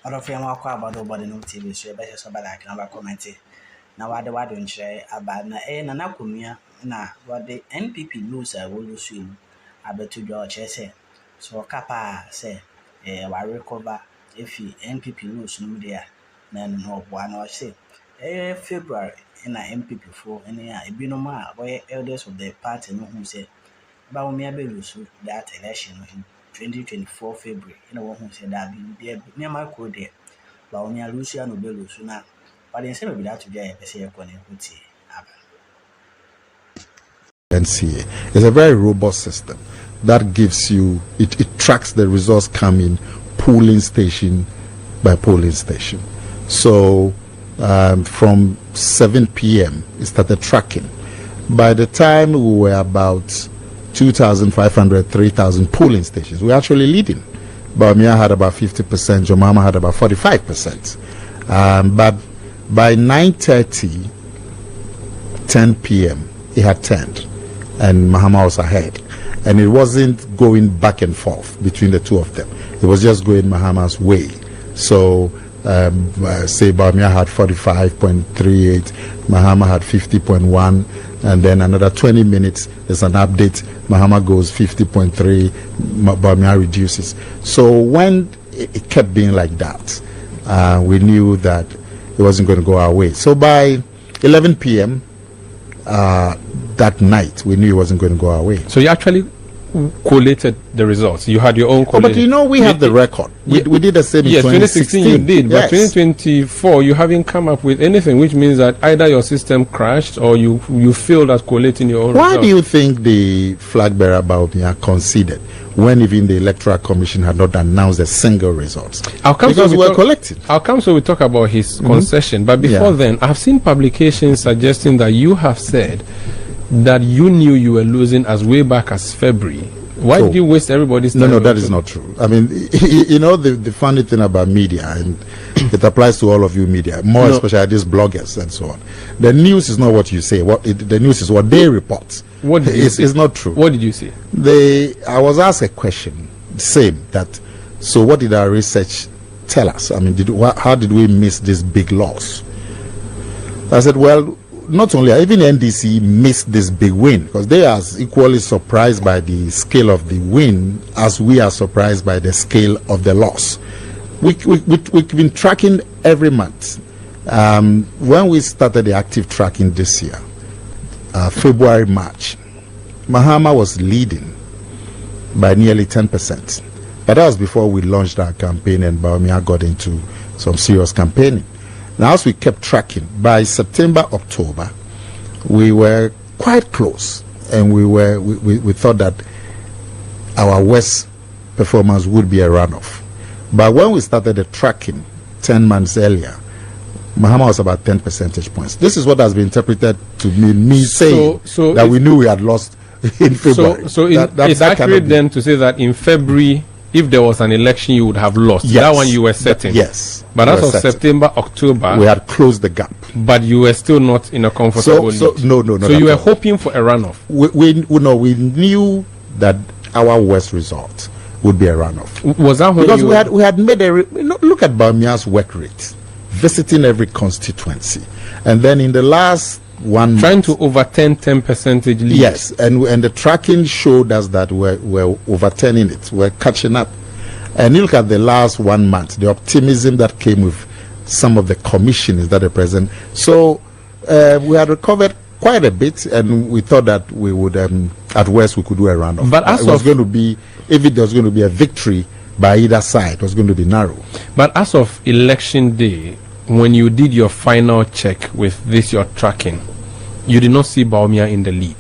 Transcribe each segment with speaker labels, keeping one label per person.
Speaker 1: Out of your walk about nobody no TV, so better so bad I can have a comment. Now, what the word don't say about na kumia na what the NPP lose, I will lose you. I bet to George say. So, Kappa say, I recover if he NPP lose no there, then no one or say. February in a MPP for any binoma where elders of the party know who say, but me be lose that election in 2024 February. You know who said that be there near my code there. But when you lose, you no be lose now. But instead of that to be a say
Speaker 2: NCA. It's a very robust system that gives you it tracks the results coming polling station by polling station. So from 7 p.m. it started tracking. By the time we were about 2,500, 3,000 polling stations, we were actually leading. Mahama had about 50%, Mahama had about 45%. But by 9:30, 10 p.m., it had turned, and Mahama was ahead. And it wasn't going back and forth between the two of them. It was just going Mahama's way. So, say Mahama had 45.38, Mahama had 50.1, and then another 20 minutes, there's an update, Mahama goes 50.3, Mahama reduces. So when it kept being like that, we knew that it wasn't going to go our way. So by 11 p.m. That night, we knew it wasn't going to go our way.
Speaker 3: So you actually collated the results. You had your own collation.
Speaker 2: But you know, we have the record. We did the same in 2016.
Speaker 3: You did,
Speaker 2: yes.
Speaker 3: But 2024, you haven't come up with anything, which means that either your system crashed or you failed at collating your own
Speaker 2: Why
Speaker 3: results.
Speaker 2: do you think the flag bearer Mahama conceded when even the Electoral Commission had not announced a single result? Because we were collecting.
Speaker 3: I'll come so we talk about his concession. But before then, I've seen publications suggesting that you have said that you knew you were losing as way back as February. Why did you waste everybody's time?
Speaker 2: No, that is not true. I mean, you know, the funny thing about media, and it applies to all of you media, more especially these bloggers and so on. The news is not what you say. The news is what they report.
Speaker 3: What did you say?
Speaker 2: It's not true.
Speaker 3: What did you say?
Speaker 2: I was asked a question, same, that, so what did our research tell us? I mean, how did we miss this big loss? I said, well, not only, even NDC missed this big win because they are equally surprised by the scale of the win as we are surprised by the scale of the loss. We've been tracking every month. When we started the active tracking this year, February, March, Mahama was leading by nearly 10%. But that was before we launched our campaign and Mahama got into some serious campaigning. Now, as we kept tracking, by September, October, we were quite close, and we thought that our West performance would be a runoff. But when we started the tracking 10 months earlier, Mahama was about 10 percentage points. This is what has been interpreted to mean me saying that we knew we had lost in February.
Speaker 3: So it's accurate then to say that in February, if there was an election, you would have lost.
Speaker 2: Yes.
Speaker 3: That one you were certain.
Speaker 2: Yes.
Speaker 3: But as of September, October,
Speaker 2: we had closed the gap.
Speaker 3: But you were still not in a comfortable lead.
Speaker 2: No.
Speaker 3: So you were hoping for a runoff.
Speaker 2: We knew that our West result would be a runoff.
Speaker 3: Was that when
Speaker 2: because we had made look at Bamia's work rate, visiting every constituency, and then in the last 1 month,
Speaker 3: trying to overturn 10% lead.
Speaker 2: Yes, and the tracking showed us that we're overturning it. We're catching up. And you look at the last 1 month, the optimism that came with some of the commissioners that are present. So we had recovered quite a bit, and we thought that we would, at worst, we could do a runoff.
Speaker 3: But as
Speaker 2: it was going to be, if it was going to be a victory by either side, it was going to be narrow.
Speaker 3: But as of election day, when you did your final check with your tracking, you did not see Bawumia in the lead.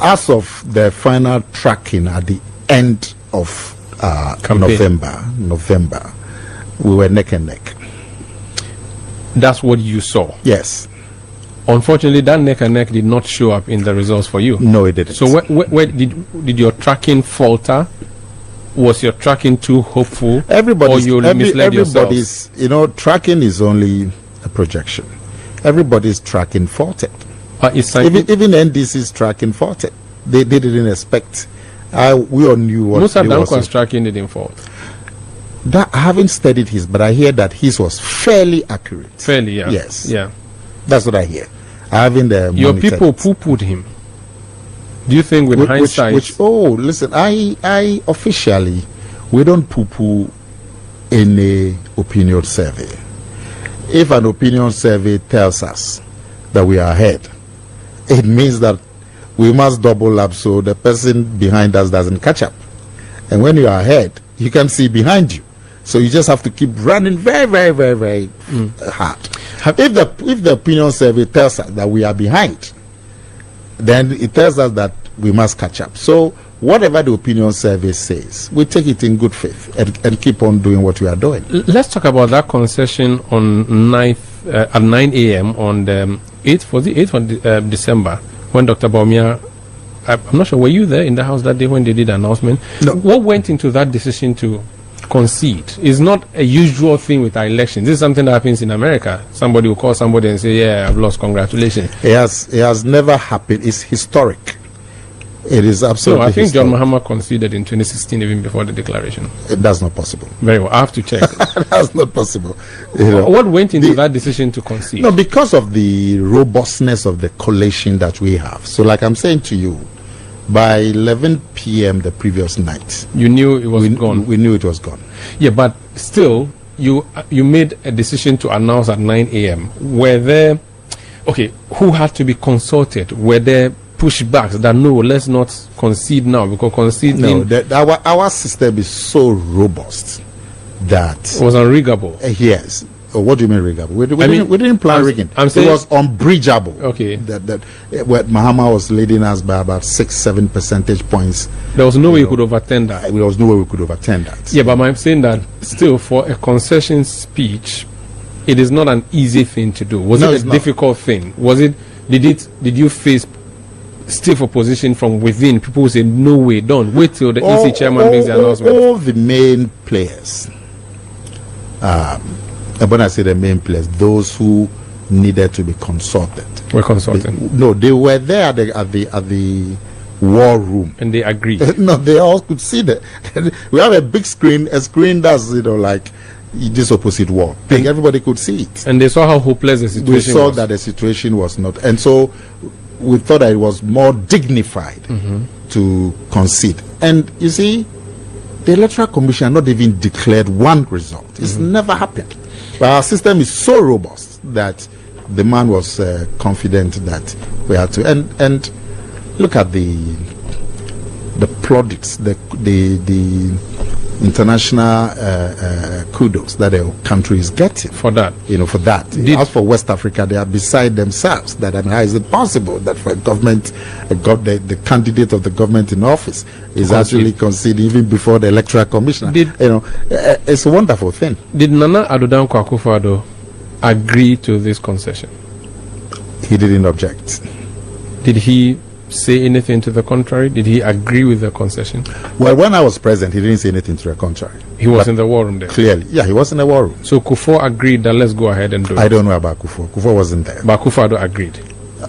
Speaker 2: As of the final tracking at the end of November, we were neck and neck.
Speaker 3: That's what you saw?
Speaker 2: Yes.
Speaker 3: Unfortunately, that neck and neck did not show up in the results for you.
Speaker 2: No, it didn't.
Speaker 3: So where did your tracking falter? Was your tracking too hopeful? Misled yourselves?
Speaker 2: Tracking is only a projection. Everybody's tracking faulted. Even NDC's tracking faulted. They didn't expect. We all knew what
Speaker 3: Musa Danko's tracking didn't fault.
Speaker 2: That I haven't studied his, but I hear that his was fairly accurate.
Speaker 3: Fairly, yeah.
Speaker 2: Yes.
Speaker 3: Yeah.
Speaker 2: That's what I hear. I haven't.
Speaker 3: Your people poo-pooed him. Do you think, with hindsight?
Speaker 2: Listen, I officially, we don't poo-poo any opinion survey. If an opinion survey tells us that we are ahead, it means that we must double up so the person behind us doesn't catch up. And when you are ahead, you can see behind you. So you just have to keep running very, very, very, very hard. If the opinion survey tells us that we are behind, then it tells us that we must catch up. So whatever the opinion survey says, we take it in good faith and keep on doing what we are doing.
Speaker 3: Let's talk about that concession on 9th, at 9 a.m. on the 8th, was the 8th of December, when Dr. Bawumia, I'm not sure, were you there in the house that day when they did the announcement?
Speaker 2: No.
Speaker 3: What went into that decision to concede? It's not a usual thing with our elections. This is something that happens in America. Somebody will call somebody and say, yeah, I've lost, congratulations.
Speaker 2: It has never happened. It's historic. It is absolutely
Speaker 3: No, I think
Speaker 2: historic.
Speaker 3: John Mahama conceded in 2016 even before the declaration.
Speaker 2: That's not possible.
Speaker 3: Very well, I have to check.
Speaker 2: That's not possible. You know,
Speaker 3: what went into that decision to concede?
Speaker 2: No, because of the robustness of the collation that we have. So like I'm saying to you, by 11 p.m. the previous night,
Speaker 3: you knew it was gone.
Speaker 2: We knew it was gone.
Speaker 3: Yeah, but still, you made a decision to announce at 9 a.m. Were there, okay, who had to be consulted? Were there pushbacks that no, let's not concede now, because conceding...
Speaker 2: No, our system is so robust that...
Speaker 3: It was unriggable.
Speaker 2: Yes. What do you mean riggable? We didn't plan rigging. It was unbridgeable.
Speaker 3: Okay.
Speaker 2: Where Mahama was leading us by about 6-7 percentage points.
Speaker 3: There was no way we could overturn that.
Speaker 2: There was no way we could overturn that.
Speaker 3: Yeah, but I'm saying that still, for a concession speech, it is not an easy thing to do. Was it a difficult thing? Was it? Did you face stiff opposition from within? People who say, no way, don't wait till the EC chairman makes the announcement.
Speaker 2: All the main players, and when I say the main players, those who needed to be consulted,
Speaker 3: were consulted.
Speaker 2: They were there at the war room,
Speaker 3: and they agreed.
Speaker 2: No, they all could see that. We have a big screen, that's like this opposite wall. Everybody could see it,
Speaker 3: and they saw how hopeless the situation was.
Speaker 2: We saw that the situation was not, and so we thought that it was more dignified to concede. And you see, the Electoral Commission had not even declared one result. It's never happened. But our system is so robust that the man was confident that we had to. And look at the plaudits, the international kudos that the country is getting
Speaker 3: for that.
Speaker 2: For that. As for West Africa, they are beside themselves. That how is it possible that for a government, the candidate of the government in office is actually conceding even before the Electoral Commission? It's a wonderful thing.
Speaker 3: Did Nana Addo Dankwa Akufo-Addo agree to this concession?
Speaker 2: He didn't object.
Speaker 3: Did he say anything to the contrary? Did he agree with the concession?
Speaker 2: Well, when I was present, he didn't say anything to the contrary.
Speaker 3: He was in the war room there?
Speaker 2: Clearly. Yeah, he was in the war room.
Speaker 3: So Kufuor agreed that let's go ahead and do it?
Speaker 2: I don't know about Kufuor. Kufuor wasn't there.
Speaker 3: But Akufo-Addo agreed?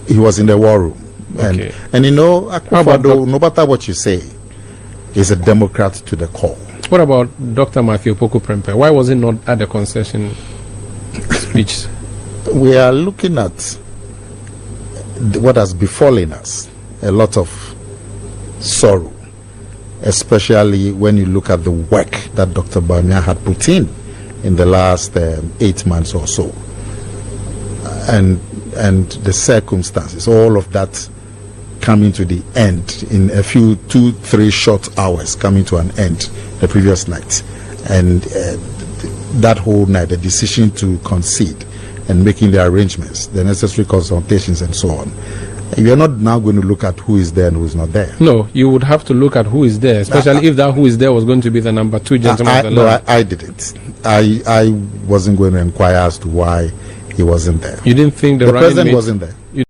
Speaker 2: He was in the war room.
Speaker 3: Okay.
Speaker 2: And Akufo-Addo, no matter what you say, is a Democrat to the core.
Speaker 3: What about Dr. Matthew Opoku Prempeh? Why was he not at the concession speech?
Speaker 2: We are looking at what has befallen us. A lot of sorrow, especially when you look at the work that Dr. Bawumia had put in the last 8 months or so, and the circumstances, all of that coming to the end in a few 2-3 short hours, coming to an end the previous night, and that whole night, the decision to concede and making the arrangements, the necessary consultations, and so on. You are not now going to look at who is there and who is not there. No,
Speaker 3: you would have to look at who is there, especially if that who is there was going to be the number 2 gentleman of the land.
Speaker 2: No, I didn't. I wasn't going to inquire as to why he wasn't there.
Speaker 3: You didn't think the
Speaker 2: president wasn't there?